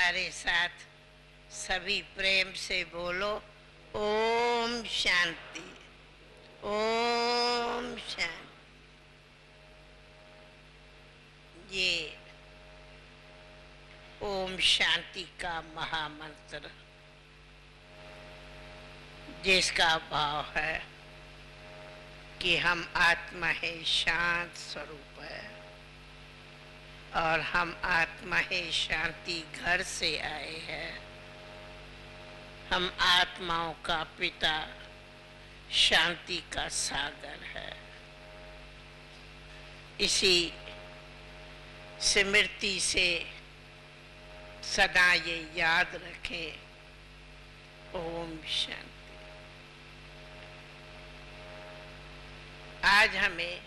हमारे साथ सभी प्रेम से बोलो ओम शांति, ओम शांति। ये ओम शांति का महामंत्र जिसका भाव है कि हम आत्मा है, शांत स्वरूप है और हम आत्मा है, शांति घर से आए हैं। हम आत्माओं का पिता, शांति का सागर है। इसी स्मृति से सदा ये याद रखें, ओम शांति। आज हमें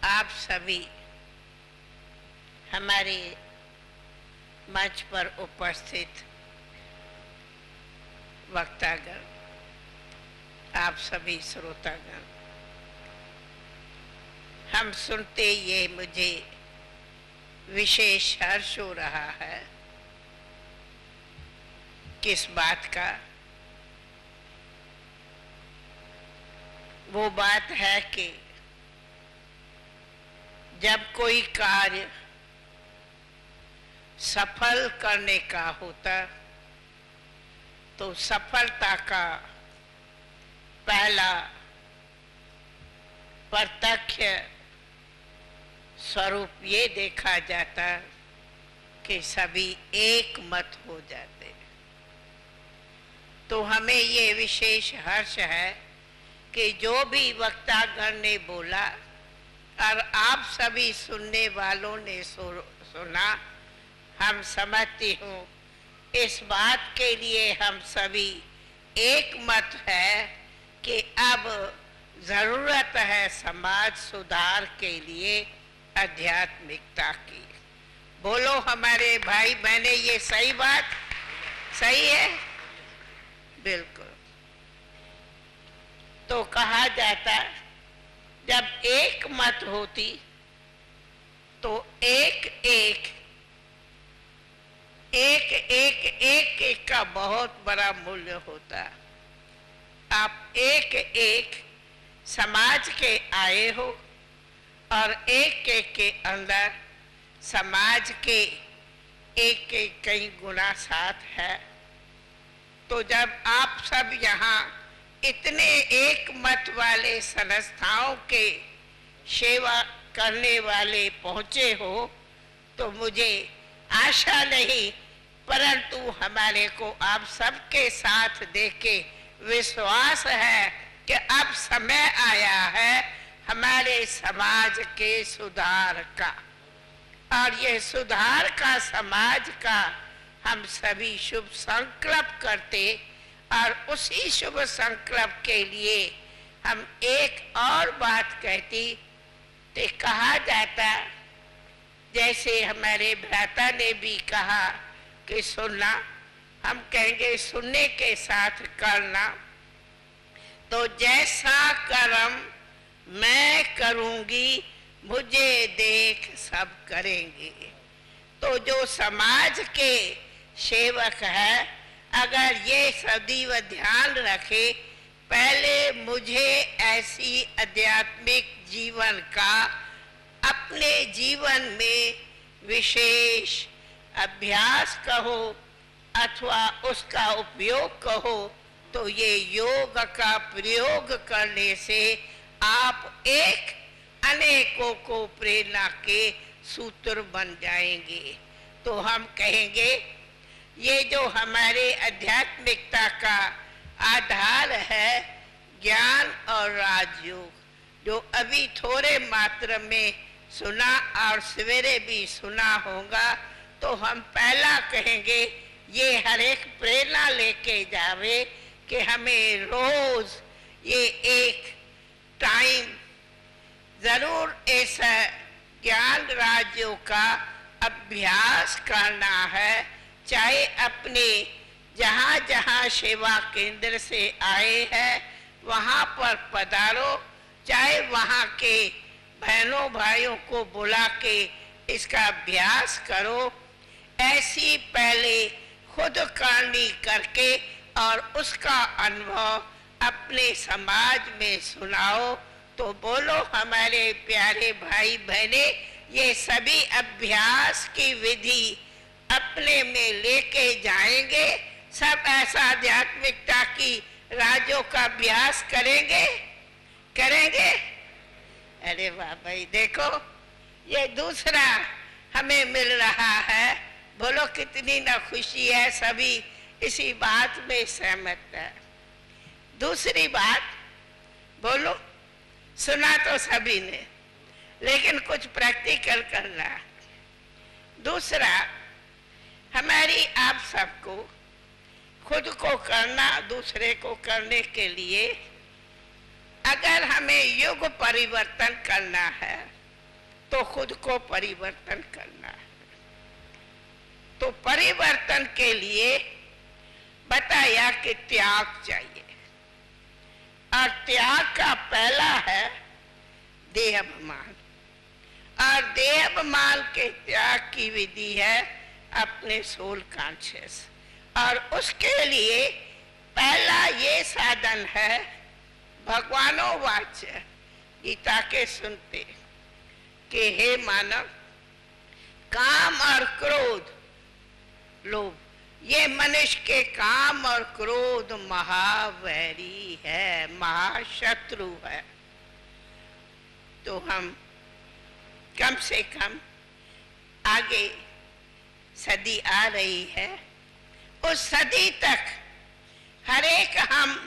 आप सभी हमारे मंच पर उपस्थित वक्तागण, आप सभी श्रोतागण, हम सुनते ये मुझे विशेष हर्ष हो रहा है। किस बात का? वो बात है कि जब कोई कार्य सफल करने का होता तो सफलता का पहला प्रत्यक्ष स्वरूप ये देखा जाता कि सभी एक मत हो जाते। तो हमें ये विशेष हर्ष है कि जो भी वक्तागण ने बोला और आप सभी सुनने वालों ने सुना, हम समझती हूँ इस बात के लिए हम सभी एक मत है कि अब जरूरत है समाज सुधार के लिए आध्यात्मिकता की। बोलो हमारे भाई बहने, ये सही बात सही है? बिल्कुल। तो कहा जाता जब एक मत होती तो एक का बहुत बड़ा मूल्य होता। आप एक समाज के आए हो और एक के अंदर समाज के एक कई गुना साथ है। तो जब आप सब यहाँ इतने एक मत वाले संस्थाओं के सेवा करने वाले पहुँचे हो तो मुझे आशा नहीं परंतु हमारे को आप सबके साथ देख के विश्वास है कि अब समय आया है हमारे समाज के सुधार का। और ये सुधार का समाज का हम सभी शुभ संकल्प करते और उसी शुभ संकल्प के लिए हम एक और बात कहती। तो कहा जाता जैसे हमारे भ्राता ने भी कहा कि सुनना, हम कहेंगे सुनने के साथ करना। तो जैसा कर्म मैं करूंगी मुझे देख सब करेंगे। तो जो समाज के सेवक है अगर ये सदैव ध्यान रखे, पहले मुझे ऐसी आध्यात्मिक जीवन का अपने जीवन में विशेष अभ्यास कहो अथवा उसका उपयोग कहो, तो ये योग का प्रयोग करने से आप एक अनेकों को प्रेरणा के सूत्र बन जाएंगे। तो हम कहेंगे ये जो हमारे आध्यात्मिकता का आधार है ज्ञान और राजयोग, जो अभी थोड़े मात्रा में सुना और सवेरे भी सुना होगा, तो हम पहला कहेंगे ये हर एक प्रेरणा लेके जावे कि हमें रोज ये एक टाइम जरूर ऐसा ज्ञान राज्यों का अभ्यास करना है। चाहे अपने जहाँ जहाँ सेवा केंद्र से आए हैं वहाँ पर पधारो, चाहे वहाँ के बहनों भाइयों को बुला के इसका अभ्यास करो। ऐसी पहले खुद करनी करके और उसका अनुभव अपने समाज में सुनाओ। तो बोलो हमारे प्यारे भाई बहने, ये सभी अभ्यास की विधि अपने में लेके जाएंगे। सब ऐसा आध्यात्मिकता की राजों का अभ्यास करेंगे। अरे वाह भाई, देखो ये दूसरा हमें मिल रहा है। बोलो कितनी ना खुशी है, सभी इसी बात में सहमत है। दूसरी बात बोलो, सुना तो सभी ने, लेकिन कुछ प्रैक्टिकल करना। दूसरा, हमारी आप सबको खुद को करना, दूसरे को करने के लिए अगर हमें युग परिवर्तन करना है तो खुद को परिवर्तन करना है। तो परिवर्तन के लिए बताया कि त्याग चाहिए, और त्याग का पहला है देहाभिमान। और देहाभिमान के त्याग की विधि है अपने सोल कॉन्शियस। और उसके लिए पहला ये साधन है भगवानों वाच्य गीता के सुनते कि हे मानव, काम और क्रोध, लोभ, ये मनुष्य के काम और क्रोध महावैरी है, महाशत्रु है। तो हम कम से कम आगे सदी आ रही है, उस सदी तक हर एक हम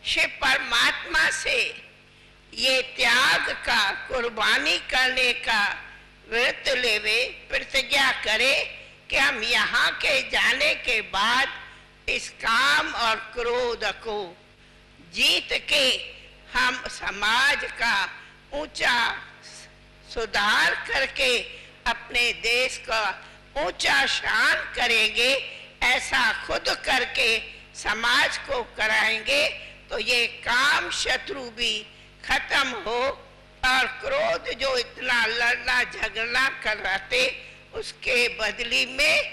शिव परमात्मा से ये त्याग का, कुर्बानी करने का व्रत लेवे, प्रतिज्ञा करे कि हम यहाँ के जाने के बाद इस काम और क्रोध को जीत के हम समाज का ऊंचा सुधार करके अपने देश का ऊंचा शान करेंगे। ऐसा खुद करके समाज को कराएंगे तो ये काम शत्रु भी खत्म हो, और क्रोध जो इतना लड़ना झगड़ना कर रहे थे उसके बदली में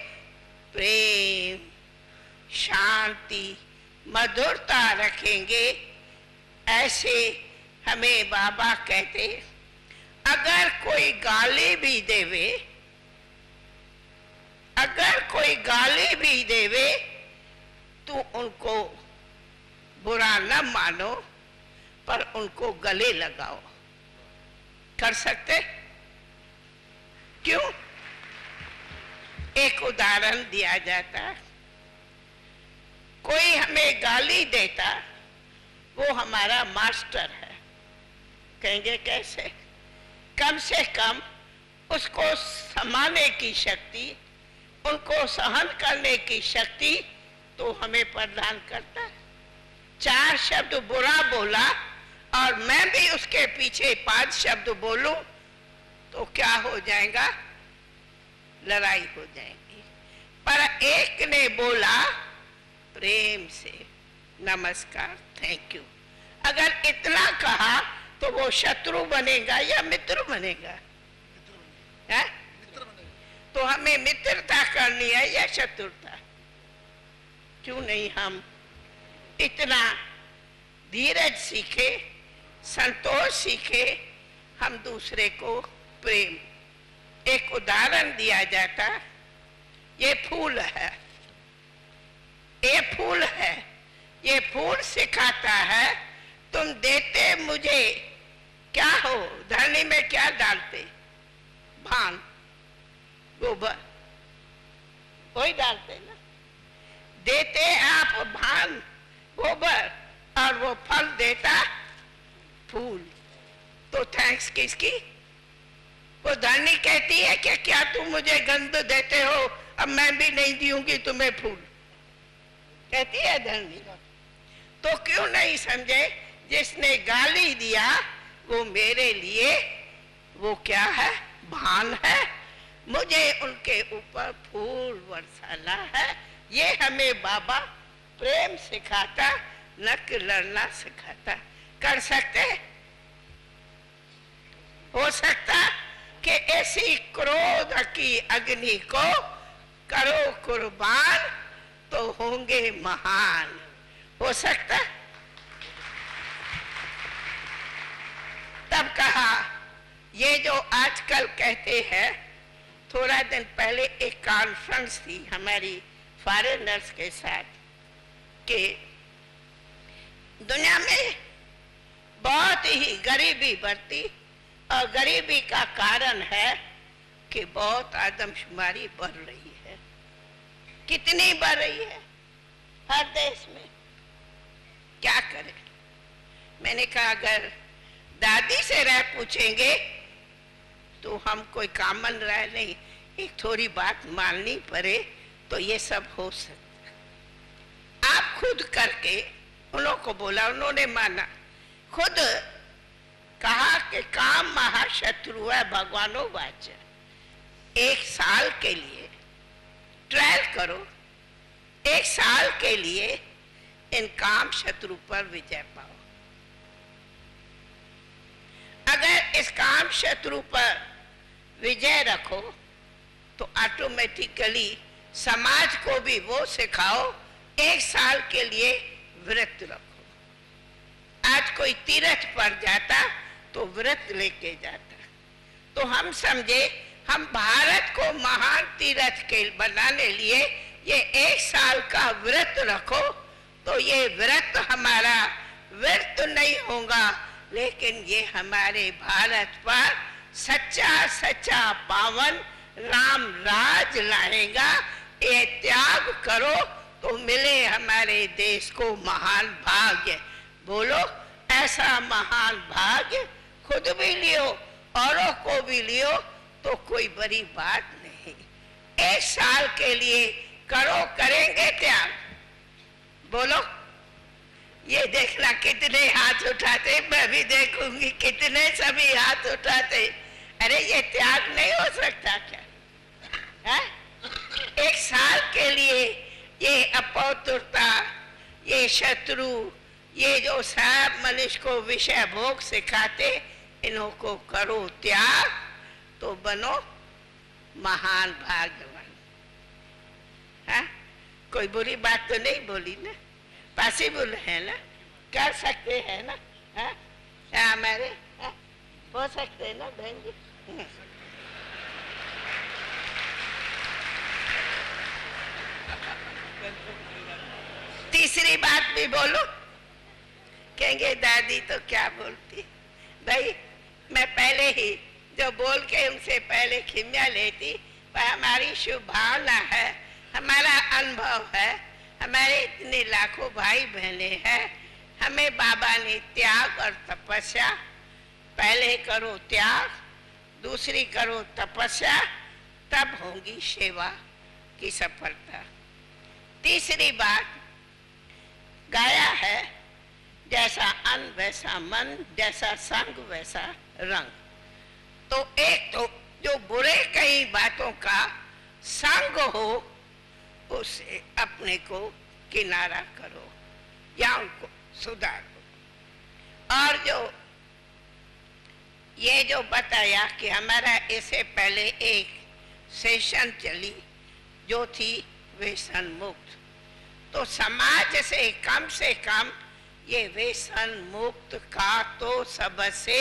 प्रेम, शांति, मधुरता रखेंगे। ऐसे हमें बाबा कहते, अगर कोई गाली भी देवे, अगर कोई गाली भी देवे तो उनको बुरा न मानो, पर उनको गले लगाओ। कर सकते? क्यों? एक उदाहरण दिया जाता, कोई हमें गाली देता, वो हमारा मास्टर है। कहेंगे कैसे? कम से कम उसको समाने की शक्ति, उनको सहन करने की शक्ति तो हमें प्रदान करता है। 4 शब्द बुरा बोला और मैं भी उसके पीछे 5 शब्द बोलूं तो क्या हो जाएगा? लड़ाई हो जाएगी। पर एक ने बोला प्रेम से, नमस्कार, थैंक यू, अगर इतना कहा तो वो शत्रु बनेगा या मित्र बनेगा? है? तो हमें मित्रता करनी है या शत्रुता? क्यों नहीं हम इतना धीरज सीखे, संतोष सीखे, हम दूसरे को प्रेम। एक उदाहरण दिया जाता, ये फूल है, ये फूल है, ये फूल सिखाता है तुम देते मुझे क्या हो? धरनी में क्या डालते? भान, गोबर, वही डालते ना। देते आप भान, गोबर, और वो फल देता फूल। तो थैंक्स किसकी? वो धरनी कहती है कि क्या तुम मुझे गंध देते हो, अब मैं भी नहीं दूंगी तुम्हें फूल, कहती है धरनी। तो क्यों नहीं समझे, जिसने गाली दिया वो मेरे लिए वो क्या है? भान है, मुझे उनके ऊपर फूल बरसाना है। ये हमें बाबा प्रेम सिखाता, न कि लड़ना सिखाता। कर सकते? हो सकता? कि ऐसी क्रोध की अग्नि को करो कुर्बान तो होंगे महान। हो सकता? तब कहा ये जो आजकल कहते हैं, थोड़ा दिन पहले एक कॉन्फ्रेंस थी हमारी फॉरेनर्स के साथ कि दुनिया में बहुत ही गरीबी बढ़ती और गरीबी का कारण है कि बहुत आदमशुमारी बढ़ रही है। कितनी बढ़ रही है हर देश में, क्या करें? मैंने कहा अगर दादी से राय पूछेंगे तो हम कोई कॉमन राय नहीं, एक थोड़ी बात माननी पड़े तो ये सब हो सकता। आप खुद करके उन्हों को बोला, उन्होंने माना, खुद कहा कि काम महाशत्रु है भगवानो वाच। 1 साल के लिए ट्रायल करो, 1 साल के लिए इन काम शत्रु पर विजय पाओ। अगर इस काम शत्रु पर विजय रखो तो ऑटोमेटिकली समाज को भी वो सिखाओ, 1 साल के लिए व्रत रखो। आज कोई तीर्थ पर जाता तो व्रत लेके जाता, तो हम समझे हम भारत को महान तीर्थ के बनाने लिए ये 1 साल का व्रत रखो, तो ये व्रत हमारा व्यर्थ नहीं होगा, लेकिन ये हमारे भारत पर सच्चा सच्चा पावन राम राज लाएगा। ये त्याग करो तो मिले हमारे देश को महान भाग्य। बोलो ऐसा महान भाग्य खुद भी लियो, औरों को भी लियो, तो कोई बड़ी बात नहीं। 1 साल के लिए करो, करेंगे त्याग? बोलो, ये देखना कितने हाथ उठाते, मैं भी देखूंगी कितने सभी हाथ उठाते। अरे ये त्याग नहीं हो सकता क्या? है? 1 साल के लिए ये अपौत्रता, ये शत्रु, ये जो सब मनुष्य को विषय भोग सिखाते, इन्हों को करो त्याग तो बनो महान भाग्यवान। हाँ? कोई बुरी बात तो नहीं बोली ना? पॉसिबल है ना? कर सकते हैं ना? हाँ? हमारे हाँ? हो सकते हैं ना बहन जी? तीसरी बात भी बोलो, कहेंगे दादी तो क्या बोलती। भाई मैं पहले ही जो बोल के उनसे पहले खिम्या लेती, वह हमारी शुभ भावना है, हमारा अनुभव है, हमारे इतने लाखों भाई बहने हैं। हमें बाबा ने त्याग और तपस्या, पहले करो त्याग, दूसरी करो तपस्या, तब होगी सेवा की सफलता। तीसरी बात गाया है, जैसा अन्न वैसा मन, जैसा संग वैसा रंग। तो एक तो जो बुरे कई बातों का संग हो, उससे अपने को किनारा करो या उनको सुधारो। और जो ये जो बताया कि हमारा इससे पहले एक सेशन चली जो थी व्यसन मुक्त, तो समाज से कम ये व्यसन मुक्त का तो सबसे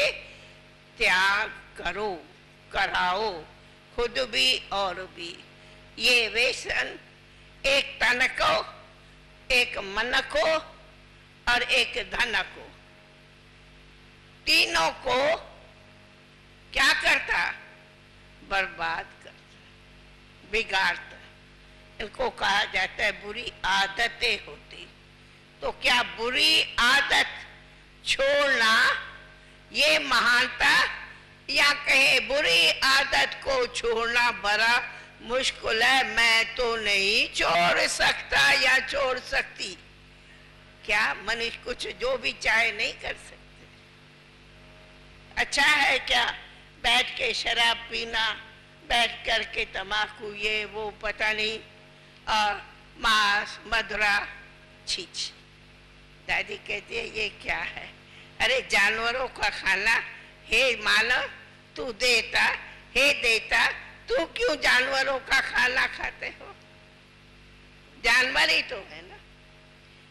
त्याग करो, कराओ, खुद भी और भी। ये व्यसन एक तन को, एक मन को और एक धन को, तीनों को क्या करता? बर्बाद करता, बिगाड़ता। इनको कहा जाता है बुरी आदतें होती। तो क्या बुरी आदत छोड़ना ये महानता, या कहे बुरी आदत को छोड़ना बड़ा मुश्किल है, मैं तो नहीं छोड़ सकता या छोड़ सकती? क्या मनुष्य कुछ जो भी चाहे नहीं कर सकते? अच्छा है क्या बैठ के शराब पीना, बैठ करके तम्बाकू, ये वो पता नहीं, और मांस मदिरा, छीछ। दादी कहती है ये क्या है? अरे जानवरों का खाना, हे मानव तू देता, हे देवता, तू क्यों जानवरों का खाना खाते हो? जानवर ही तो है ना।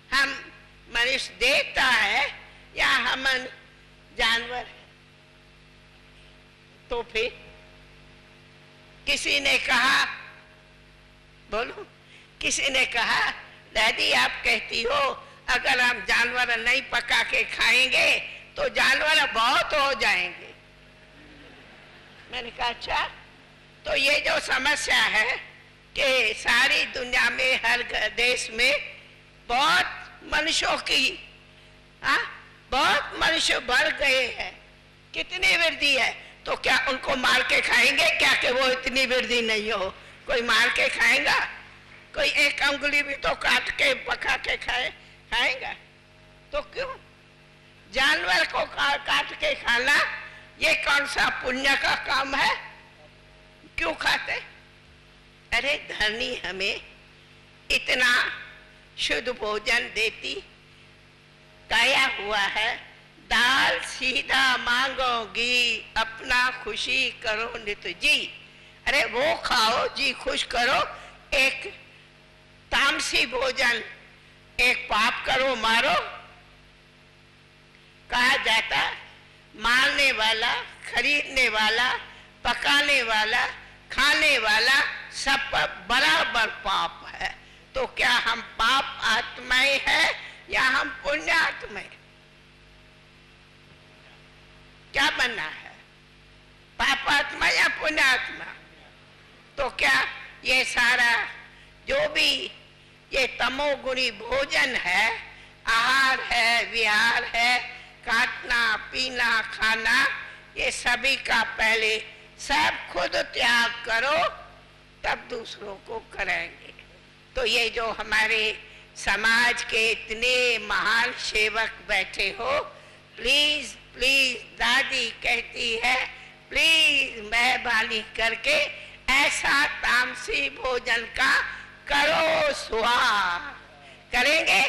हम मनुष्य देवता है या हम जानवर है? तो फिर किसी ने कहा, बोलो, किसी ने कहा, दादी आप कहती हो अगर हम जानवर नहीं पका के खाएंगे तो जानवर बहुत हो जाएंगे। मैंने कहा अच्छा, तो ये जो समस्या है कि सारी दुनिया में हर देश में बहुत मनुष्यों की बहुत मनुष्य बढ़ गए हैं, कितनी वृद्धि है, तो क्या उनको मार के खाएंगे क्या कि वो इतनी वृद्धि नहीं हो? कोई मार के खाएगा? कोई एक अंगुली भी तो काट के पका के खाएगा? तो क्यों जानवर को काट के खाना ये कौन सा पुण्य का काम है? क्यों खाते? अरे धरनी हमें इतना शुद्ध भोजन देती, काया हुआ है, दाल सीधा मांगोगी अपना खुशी करो नित जी। अरे वो खाओ जी खुश करो। एक तामसी भोजन, एक पाप करो मारो। कहा जाता मारने वाला, खरीदने वाला, पकाने वाला, खाने वाला सब पर बराबर पाप है। तो क्या हम पाप आत्माएं हैं या हम पुण्य आत्माएं? क्या बनना है, पाप आत्मा या पुण्य आत्मा? तो क्या ये सारा जो भी ये तमोगुणी भोजन है, आहार है, विहार है, काटना पीना खाना, ये सभी का पहले सब खुद त्याग करो तब दूसरों को करेंगे। तो ये जो हमारे समाज के इतने महान सेवक बैठे हो, प्लीज प्लीज दादी कहती है प्लीज मेहरबानी करके ऐसा तामसी भोजन का करो स्वाहा। करेंगे?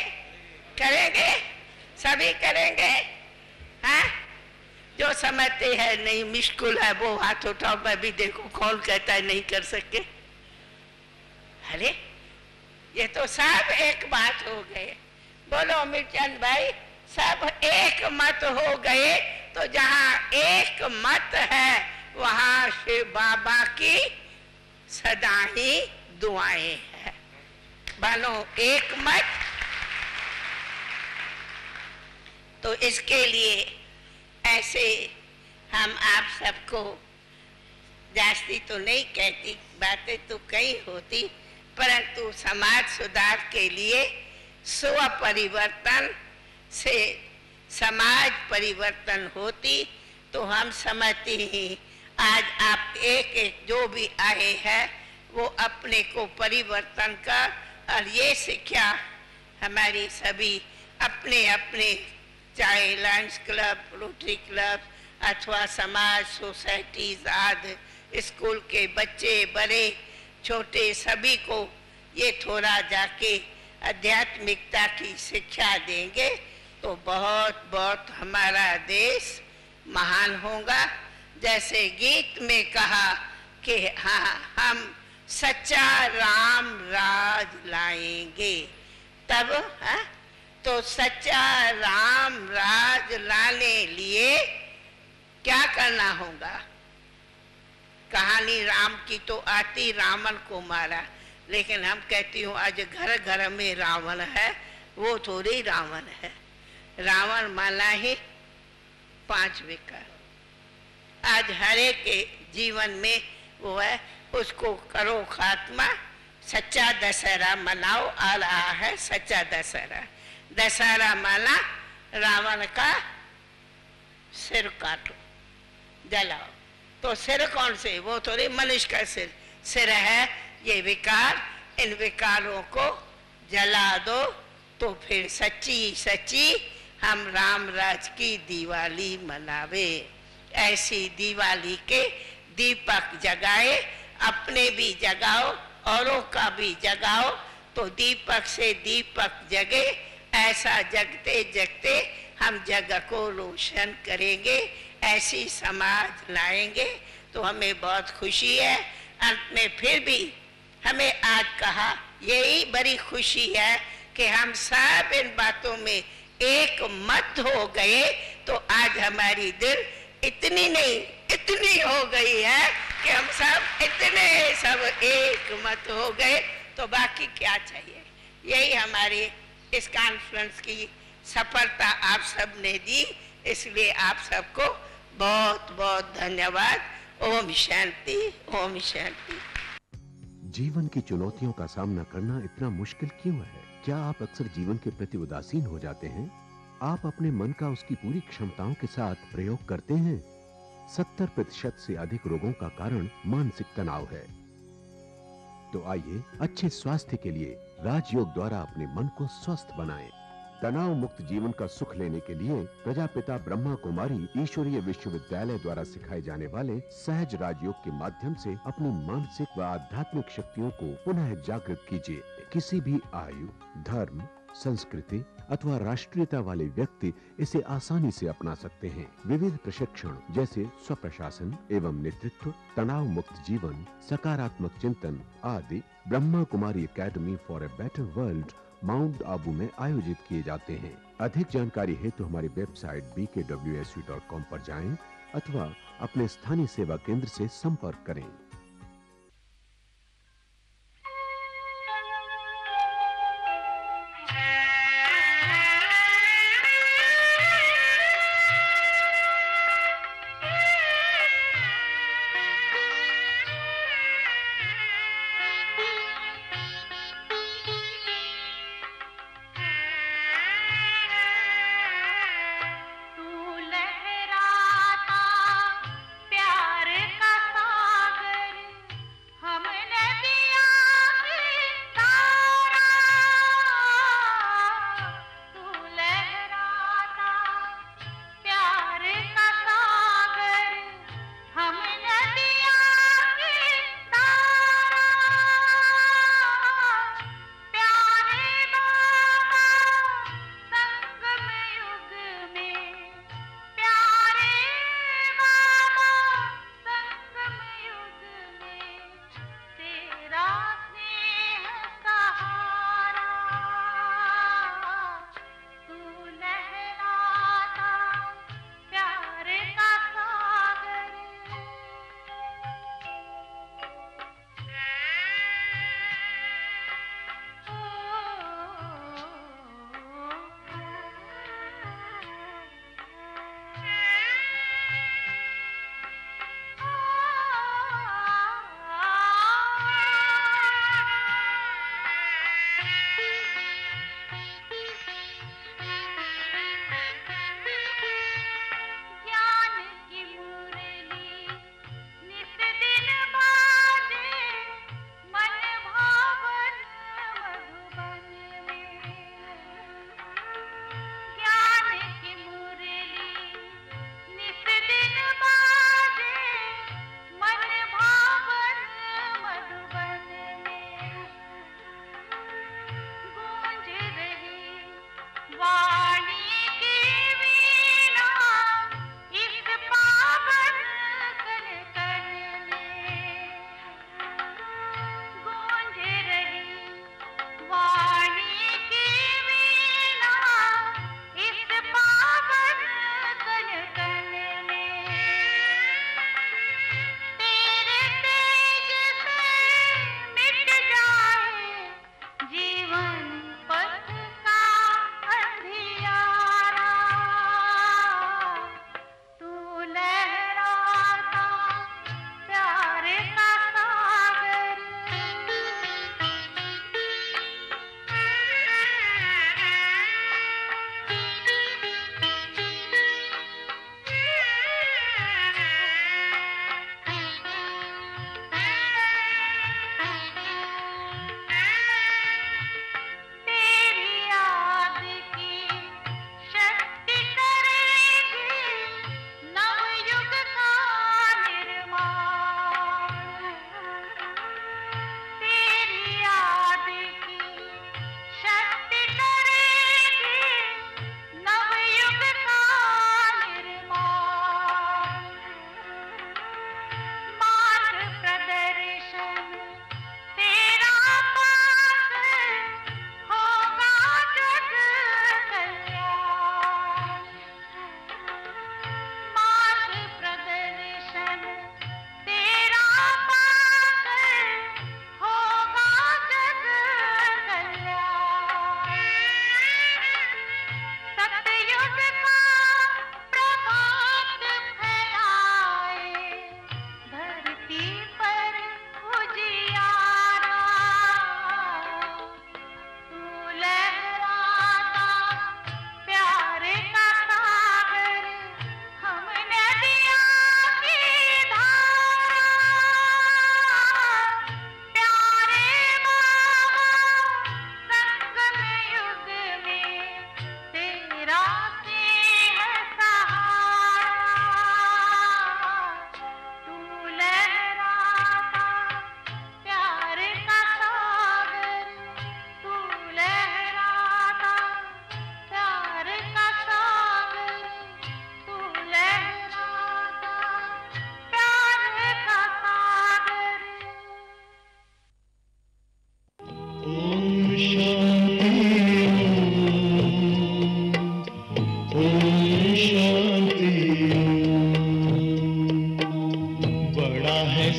करेंगे? सभी करेंगे? हाँ? जो समझते हैं नहीं मुश्किल है वो हाथ उठाओ। मैं भी देखो कौन कहता है नहीं कर सके। अरे ये तो सब एक बात हो गए। बोलो अमीरचंद भाई, सब एक मत हो गए। तो जहाँ एक मत है वहाँ शिव बाबा की सदा ही दुआएं हैं। मानो एक मत। तो इसके लिए ऐसे हम आप सबको जास्ती तो नहीं कहती, बातें तो कई होती, परंतु समाज सुधार के लिए स्व परिवर्तन से समाज परिवर्तन होती। तो हम समझते हैं आज आप एक एक जो भी आए हैं वो अपने को परिवर्तन कर, और ये शिक्षा हमारी सभी अपने अपने चाहे लायंस क्लब, रोटरी क्लब अथवा समाज सोसाइटीज आदि स्कूल के बच्चे बड़े छोटे सभी को ये थोड़ा जाके आध्यात्मिकता की शिक्षा देंगे तो बहुत बहुत हमारा देश महान होगा। जैसे गीत में कहा कि हाँ हम सच्चा राम राज लाएंगे, तब हाँ तो सच्चा राम राज लाने लिए क्या करना होगा? कहानी राम की तो आती, रावण को मारा, लेकिन हम कहती हूँ आज घर घर में रावण है, वो थोड़ी रावण है। रावण माना ही 5 विकार। आज हरे के जीवन में वो है, उसको करो खात्मा। सच्चा दशहरा मनाओ, आ रहा है सच्चा दशहरा। दशहरा माना रावण का सिर काटो, जलाओ। तो सिर कौन से? वो थोड़ी मनुष्य का सिर है। ये विकार, इन विकारों को जला दो तो फिर सच्ची सच्ची हम राम राज की दिवाली मनावे। ऐसी दिवाली के दीपक जगाए, अपने भी जगाओ औरों का भी जगाओ, तो दीपक से दीपक जगे। ऐसा जगते जगते हम जग को रोशन करेंगे, ऐसी समाज लाएंगे तो हमें बहुत खुशी है। अंत में फिर भी हमें आज कहा, यही बड़ी खुशी है कि हम सब इन बातों में एक मत हो गए। तो आज हमारी दिल इतनी नहीं इतनी हो गई है कि हम सब इतने सब एक मत हो गए, तो बाकी क्या चाहिए। यही हमारी इस कॉन्फ्रेंस की सफलता आप सब ने दी, इसलिए आप सबको बहुत बहुत धन्यवाद। ओम शांति, ओम शांति। जीवन की चुनौतियों का सामना करना इतना मुश्किल क्यों है? क्या आप अक्सर जीवन के प्रति उदासीन हो जाते हैं? आप अपने मन का उसकी पूरी क्षमताओं के साथ प्रयोग करते हैं? 70% से अधिक रोगों का कारण मानसिक तनाव है। तो आइए अच्छे स्वास्थ्य के लिए राजयोग द्वारा अपने मन को स्वस्थ बनाएं। तनाव मुक्त जीवन का सुख लेने के लिए प्रजापिता ब्रह्मा कुमारी ईश्वरीय विश्वविद्यालय द्वारा सिखाए जाने वाले सहज राजयोग के माध्यम से अपनी मानसिक व आध्यात्मिक शक्तियों को पुनः जागृत कीजिए। किसी भी आयु, धर्म, संस्कृति अथवा राष्ट्रीयता वाले व्यक्ति इसे आसानी से अपना सकते हैं। विविध प्रशिक्षण जैसे स्वप्रशासन एवं नेतृत्व, तनाव मुक्त जीवन, सकारात्मक चिंतन आदि Brahma Kumari academy for a better world Mount Abu में आयोजित किए जाते हैं। अधिक जानकारी हेतु हमारी वेबसाइट bkwsu.com पर जाएं अथवा अपने स्थानीय सेवा केंद्र से संपर्क करें। तू लहराता प्यार का सागर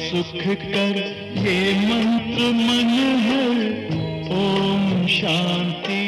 सुख कर ये मंत्र मन है, ओम शांति